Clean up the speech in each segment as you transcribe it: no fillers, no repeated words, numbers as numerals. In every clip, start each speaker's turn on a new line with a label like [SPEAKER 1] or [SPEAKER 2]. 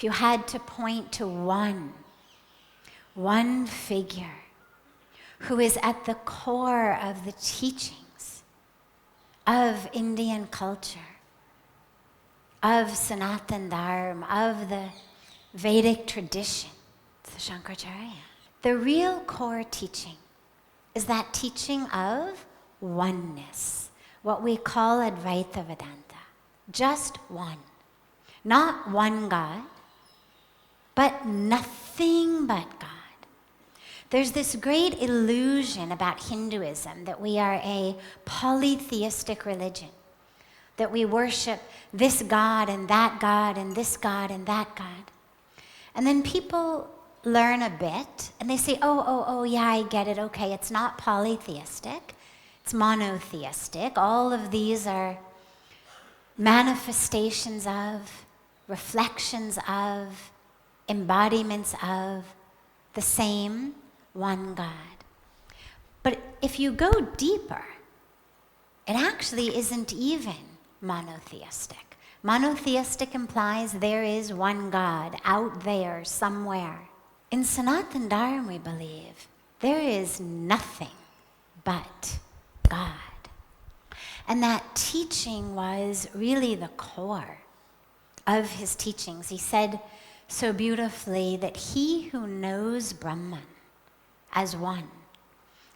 [SPEAKER 1] if you had to point to one figure who is at the core of the teachings of Indian culture, of Sanatan Dharma, of the Vedic tradition, it's the Shankaracharya. The real core teaching is that teaching of oneness, what we call Advaita Vedanta, just one. Not one God, but nothing but God. There's this great illusion about Hinduism that we are a polytheistic religion, that we worship this God and that God and this God and that God. And then people learn a bit and they say, oh, yeah, I get it. Okay, it's not polytheistic, it's monotheistic. All of these are manifestations of, reflections of, embodiments of the same one God. But if you go deeper, it actually isn't even monotheistic. Monotheistic implies there is one God out there somewhere. In Sanatan Dharma, we believe there is nothing but God. And that teaching was really the core of his teachings. He said so beautifully that he who knows Brahman as one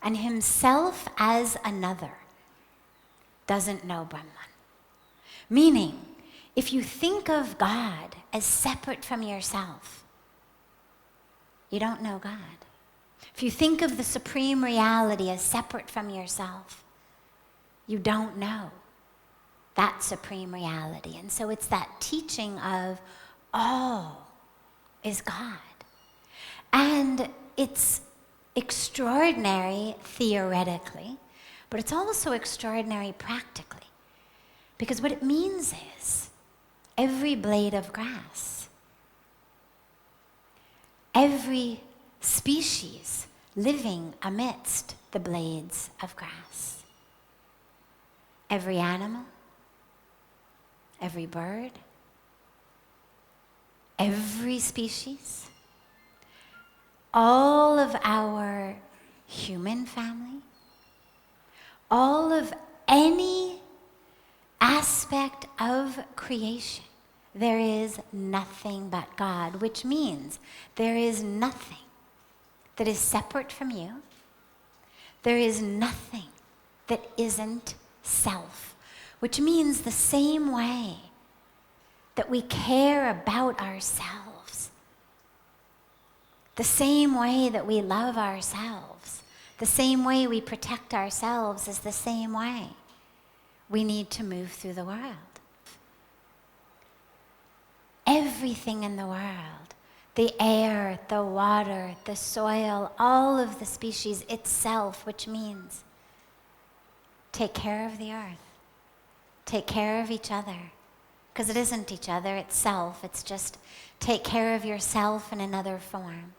[SPEAKER 1] and himself as another doesn't know Brahman. Meaning, if you think of God as separate from yourself, you don't know God. If you think of the supreme reality as separate from yourself, you don't know that supreme reality. And so it's that teaching of all is God. And it's extraordinary theoretically, but it's also extraordinary practically. Because what it means is every blade of grass, every species living amidst the blades of grass, every animal, every bird, every species, all of our human family, all of any aspect of creation, there is nothing but God, which means there is nothing that is separate from you. There is nothing that isn't self, which means the same way that we care about ourselves, the same way that we love ourselves, the same way we protect ourselves is the same way we need to move through the world. Everything in the world, the air, the water, the soil, all of the species itself, which means take care of the earth, take care of each other, because it isn't each other, it's self. It's just take care of yourself in another form.